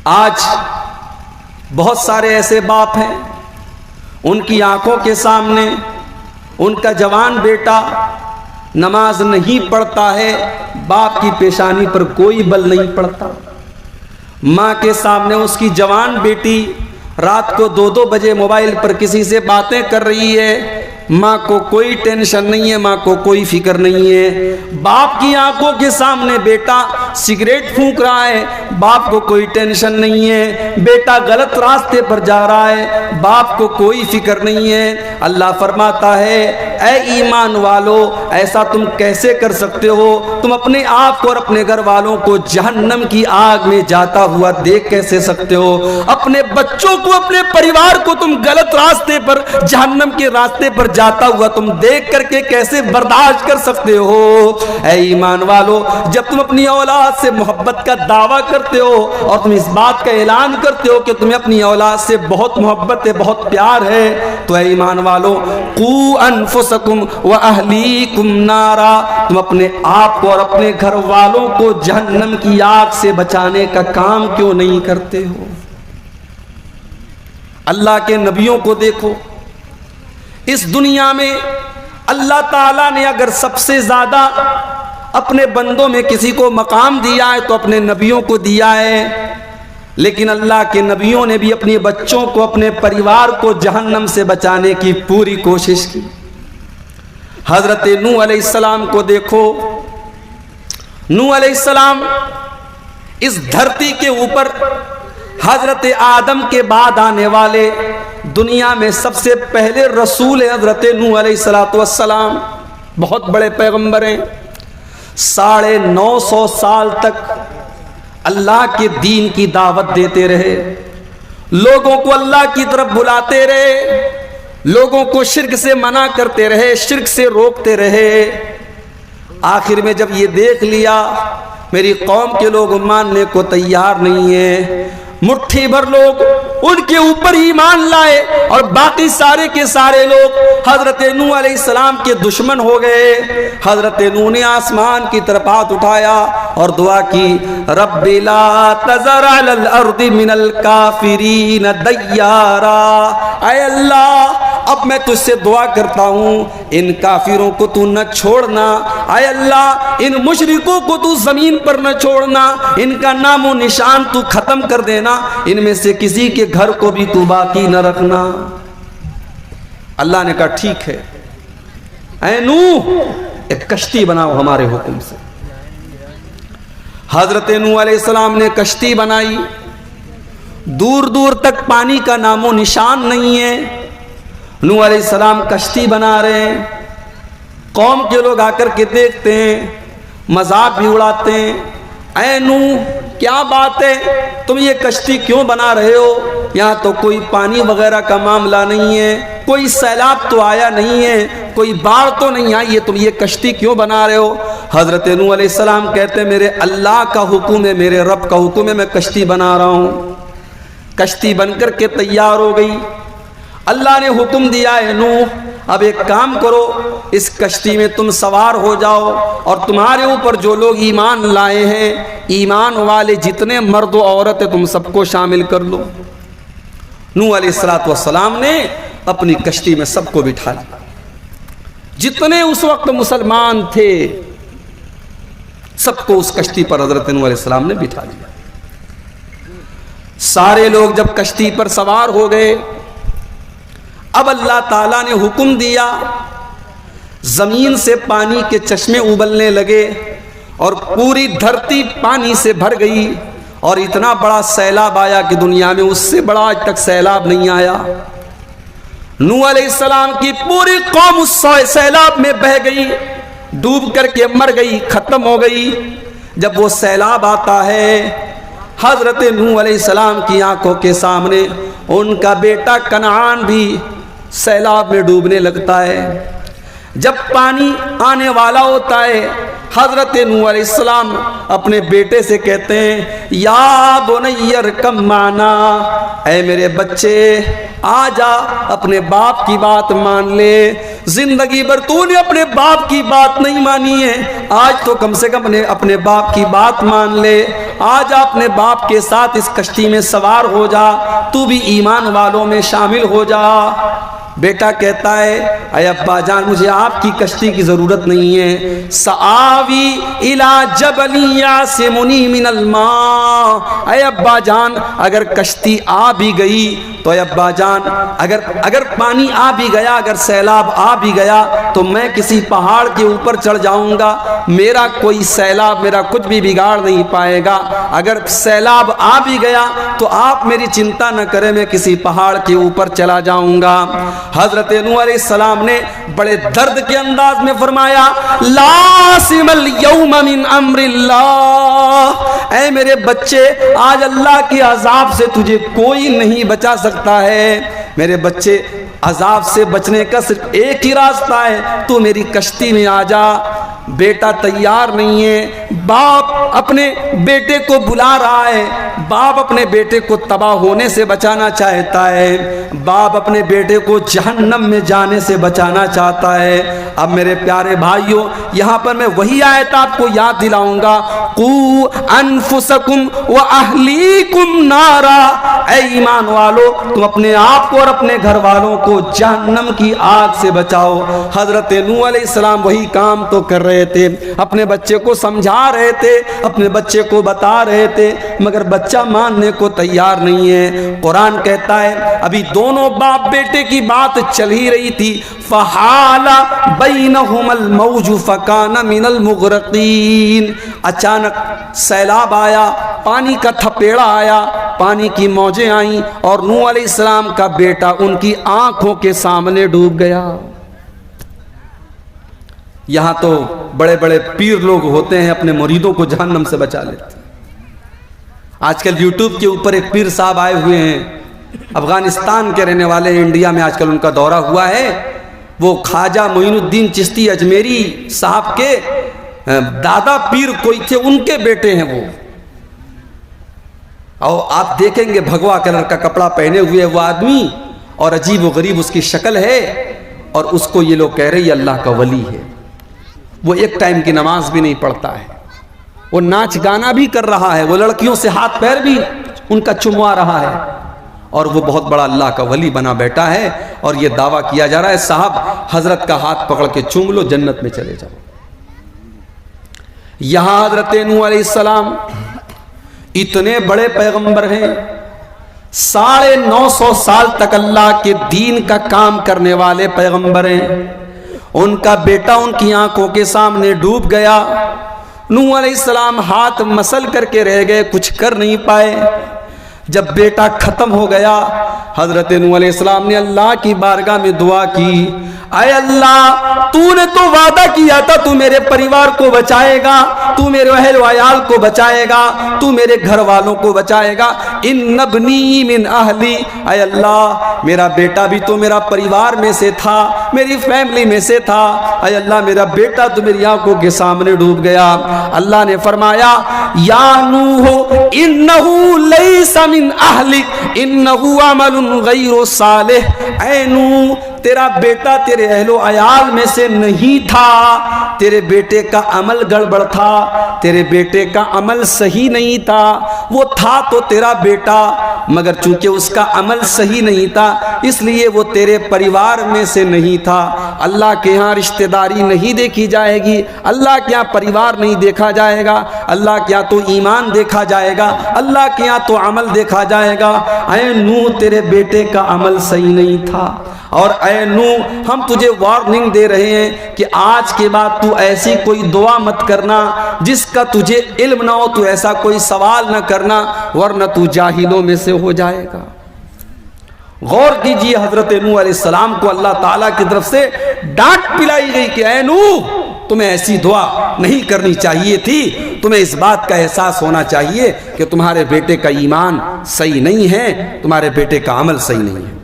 آج بہت سارے ایسے باپ ہیں، ان کی آنکھوں کے سامنے ان کا جوان بیٹا نماز نہیں پڑھتا ہے، باپ کی پیشانی پر کوئی بل نہیں پڑتا۔ ماں کے سامنے اس کی جوان بیٹی رات کو 2 بجے موبائل پر کسی سے باتیں کر رہی ہے، ماں کو کوئی ٹینشن نہیں ہے، ماں کو کوئی فکر نہیں ہے۔ باپ کی آنکھوں کے سامنے بیٹا سگریٹ پھونک رہا ہے، باپ کو کوئی ٹینشن نہیں ہے۔ بیٹا غلط راستے پر جا رہا ہے، باپ کو کوئی فکر نہیں ہے۔ اللہ فرماتا ہے اے ایمان والو، ایسا تم کیسے کر سکتے ہو؟ تم اپنے آپ کو اور اپنے گھر والوں کو جہنم کی آگ میں جاتا ہوا دیکھ کیسے سکتے ہو؟ اپنے بچوں کو، اپنے پریوار کو تم غلط راستے پر، جہنم کے راستے پر جاتا ہوا تم دیکھ کر کے کیسے برداشت کر سکتے ہو؟ اے ایمان والو، جب تم اپنی اولاد سے محبت کا دعویٰ کرتے ہو اور تم اس بات کا اعلان کرتے ہو کہ تمہیں اپنی اولاد سے بہت محبت ہے، بہت پیار ہے، تو اے ایمان والو، قو انفسکم واہلیکم نارا، تم اپنے آپ کو اور اپنے گھر والوں کو جہنم کی آگ سے بچانے کا کام کیوں نہیں کرتے ہو؟ اللہ کے نبیوں کو دیکھو، اس دنیا میں اللہ تعالیٰ نے اگر سب سے زیادہ اپنے بندوں میں کسی کو مقام دیا ہے تو اپنے نبیوں کو دیا ہے، لیکن اللہ کے نبیوں نے بھی اپنے بچوں کو، اپنے پریوار کو جہنم سے بچانے کی پوری کوشش کی۔ حضرت نوح علیہ السلام کو دیکھو، نوح علیہ السلام اس دھرتی کے اوپر حضرت آدم کے بعد آنے والے دنیا میں سب سے پہلے رسول ہیں حضرت نوح علیہ السلام، بہت بڑے پیغمبر ہیں۔ 950 سال تک اللہ کے دین کی دعوت دیتے رہے، لوگوں کو اللہ کی طرف بلاتے رہے، لوگوں کو شرک سے منع کرتے رہے، شرک سے روکتے رہے۔ آخر میں جب یہ دیکھ لیا میری قوم کے لوگ ماننے کو تیار نہیں ہیں، مٹھی بھر لوگ ان کے اوپر ایمان لائے اور باقی سارے کے سارے لوگ حضرت نوح علیہ السلام کے دشمن ہو گئے۔ حضرت نوح نے آسمان کی طرف ہاتھ اٹھایا اور دعا کی، رب لا تذر علی الارض من الکافرین دیارا، اے اللہ اب میں تجھ سے دعا کرتا ہوں ان کافروں کو تو نہ چھوڑنا، اے اللہ ان مشرکوں کو تو زمین پر نہ چھوڑنا، ان کا نام و نشان تو ختم کر دینا، ان میں سے کسی کے گھر کو بھی تو باقی نہ رکھنا۔ اللہ نے کہا ٹھیک ہے، اے نوح ایک کشتی بناؤ ہمارے حکم سے۔ حضرت نوح علیہ السلام نے کشتی بنائی، دور دور تک پانی کا نام و نشان نہیں ہے۔ نوح علیہ السلام کشتی بنا رہے ہیں، قوم کے لوگ آ کر کے دیکھتے ہیں، مذاق بھی اڑاتے ہیں، اے نوح کیا بات ہے، تم یہ کشتی کیوں بنا رہے ہو؟ یہاں تو کوئی پانی وغیرہ کا معاملہ نہیں ہے، کوئی سیلاب تو آیا نہیں ہے، کوئی باڑھ تو نہیں آئی ہے، تم یہ کشتی کیوں بنا رہے ہو؟ حضرت نوح علیہ السلام کہتے ہیں میرے اللہ کا حکم ہے، میرے رب کا حکم ہے، میں کشتی بنا رہا ہوں۔ کشتی بن کر کے تیار ہو گئی، اللہ نے حکم دیا ہے نوح اب ایک کام کرو، اس کشتی میں تم سوار ہو جاؤ اور تمہارے اوپر جو لوگ ایمان لائے ہیں، ایمان والے جتنے مرد و عورت ہیں تم سب کو شامل کر لو۔ نوح علیہ السلام نے اپنی کشتی میں سب کو بٹھا لیا، جتنے اس وقت مسلمان تھے سب کو اس کشتی پر حضرت نوح علیہ السلام نے بٹھا لیا۔ سارے لوگ جب کشتی پر سوار ہو گئے، اب اللہ تعالیٰ نے حکم دیا، زمین سے پانی کے چشمے ابلنے لگے اور پوری دھرتی پانی سے بھر گئی اور اتنا بڑا سیلاب آیا کہ دنیا میں اس سے بڑا آج تک سیلاب نہیں آیا۔ نوح علیہ السلام کی پوری قوم اس سیلاب میں بہہ گئی، ڈوب کر کے مر گئی، ختم ہو گئی۔ جب وہ سیلاب آتا ہے، حضرت نوح علیہ السلام کی آنکھوں کے سامنے ان کا بیٹا کنعان بھی سیلاب میں ڈوبنے لگتا ہے۔ جب پانی آنے والا ہوتا ہے حضرت نوح علیہ السلام اپنے بیٹے سے کہتے ہیں یا بنی ارکب معنا، اے میرے بچے آ جا، اپنے باپ کی بات مان لے۔ زندگی بھر تو نے اپنے باپ کی بات نہیں مانی ہے، آج تو کم سے کم اپنے باپ کی بات مان لے، آ جا اپنے باپ کے ساتھ اس کشتی میں سوار ہو جا، تو بھی ایمان والوں میں شامل ہو جا۔ بیٹا کہتا ہے اے ابا جان مجھے آپ کی کشتی کی ضرورت نہیں ہے، سآوی الی جبل یعصمنی من الماء، اے ابا جان اگر کشتی آ بھی گئی تو اے ابا جان اگر پانی آ بھی گیا، اگر سیلاب آ بھی گیا تو میں کسی پہاڑ کے اوپر چڑھ جاؤں گا، میرا کوئی سیلاب میرا کچھ بھی بگاڑ نہیں پائے گا۔ اگر سیلاب آ بھی گیا تو آپ میری چنتا نہ کریں، میں کسی پہاڑ کے اوپر چلا جاؤں گا۔ حضرت نوح علیہ السلام نے بڑے درد کے انداز میں فرمایا لا عاصم اليوم من امر اللہ، اے میرے بچے آج اللہ کے عذاب سے تجھے کوئی نہیں بچا سکتا ہے۔ میرے بچے عذاب سے بچنے کا صرف ایک ہی راستہ ہے، تو میری کشتی میں آ جا۔ بیٹا تیار نہیں ہے، باپ اپنے بیٹے کو بلا رہا ہے، باپ اپنے بیٹے کو تباہ ہونے سے بچانا چاہتا ہے، باپ اپنے بیٹے کو جہنم میں جانے سے بچانا چاہتا ہے۔ اب میرے پیارے بھائیوں یہاں پر میں وہی آیت آپ کو یاد دلاؤں گا، قو انفسکم واہلیکم نارا، اے ایمان والو تم اپنے آپ کو اور اپنے گھر والوں کو جہنم کی آگ سے بچاؤ۔ حضرت نوح علیہ السلام وہی کام تو کر رہے تھے، اپنے بچے کو سمجھا رہے تھے، اپنے بچے کو بتا رہے تھے، مگر بچہ ماننے کو تیار نہیں ہے۔ قرآن کہتا ہے ابھی دونوں باپ بیٹے کی بات چل ہی رہی تھی، فحال بینہم الموج فکان من المغرقین، اچانک سیلاب آیا، پانی کا تھپیڑا آیا، پانی کی موجیں آئیں اور نوح علیہ السلام کا بیٹا ان کی آنکھوں کے سامنے ڈوب گیا۔ یہاں تو بڑے بڑے پیر لوگ ہوتے ہیں اپنے مریدوں کو جہنم سے بچا لیتے ہیں۔ آج کل یوٹیوب کے اوپر ایک پیر صاحب آئے ہوئے ہیں، افغانستان کے رہنے والے ہیں، انڈیا میں آج کل ان کا دورہ ہوا ہے۔ وہ خواجہ معین الدین چشتی اجمیری صاحب کے دادا پیر کوئی تھے، ان کے بیٹے ہیں وہ، اور آپ دیکھیں گے بھگوا کلر کا کپڑا پہنے ہوئے وہ آدمی، اور عجیب و غریب اس کی شکل ہے، اور اس کو یہ لوگ کہہ رہے ہیں یہ اللہ کا ولی ہے۔ وہ ایک ٹائم کی نماز بھی نہیں پڑھتا ہے، وہ ناچ گانا بھی کر رہا ہے، وہ لڑکیوں سے ہاتھ پیر بھی ان کا چموا رہا ہے، اور وہ بہت بڑا اللہ کا ولی بنا بیٹھا ہے، اور یہ دعویٰ کیا جا رہا ہے صاحب حضرت کا ہاتھ پکڑ کے چوم لو جنت میں چلے جاؤ۔ یہاں حضرت نوح علیہ السلام اتنے بڑے پیغمبر ہیں، 950 سال تک اللہ کے دین کا کام کرنے والے پیغمبر ہیں، ان کا بیٹا ان کی آنکھوں کے سامنے ڈوب گیا۔ نوح علیہ السلام ہاتھ مسل کر کے رہ گئے، کچھ کر نہیں پائے۔ جب بیٹا ختم ہو گیا حضرت نوح علیہ السلام نے اللہ کی بارگاہ میں دعا کی، اے اللہ تو نے تو وعدہ کیا تھا تو میرے پریوار کو بچائے گا، تو میرے اہل و عیال کو بچائے گا، تو میرے گھر والوں کو بچائے گا۔ ان ابنی من اہلی، اے اللہ میرا بیٹا بھی تو میرا پریوار میں سے تھا، میری فیملی میں سے تھا، اے اللہ میرا بیٹا تو میری آنکھوں کے سامنے ڈوب گیا۔ اللہ نے فرمایا یا نوح انہو لیس من اہلک انہو عمل غیر صالح، اے نوح تیرا بیٹا تیرے اہل و عیال میں سے نہیں تھا، تیرے بیٹے کا عمل گڑبڑ تھا، تیرے بیٹے کا عمل صحیح نہیں تھا، وہ تھا تو تیرا بیٹا مگر چونکہ اس کا عمل صحیح نہیں تھا اس لیے وہ تیرے پریوار میں سے نہیں تھا۔ اللہ کے ہاں رشتہ داری نہیں دیکھی جائے گی، اللہ کے ہاں پریوار نہیں دیکھا جائے گا، اللہ کے ہاں تو ایمان دیکھا جائے گا، اللہ کے ہاں تو عمل دیکھا جائے گا۔ اے نوح تیرے بیٹے کا عمل صحیح نہیں تھا، اور اے نوح ہم تجھے وارننگ دے رہے ہیں کہ آج کے بعد تو ایسی کوئی دعا مت کرنا جس کا تجھے علم نہ ہو، تو ایسا کوئی سوال نہ کرنا ورنہ تو جاہلوں میں سے ہو جائے گا۔ غور کیجئے حضرت نوح علیہ السلام کو اللہ تعالیٰ کی طرف سے ڈانٹ پلائی گئی کہ اے نوح تمہیں ایسی دعا نہیں کرنی چاہیے تھی، تمہیں اس بات کا احساس ہونا چاہیے کہ تمہارے بیٹے کا ایمان صحیح نہیں ہے، تمہارے بیٹے کا عمل صحیح نہیں ہے۔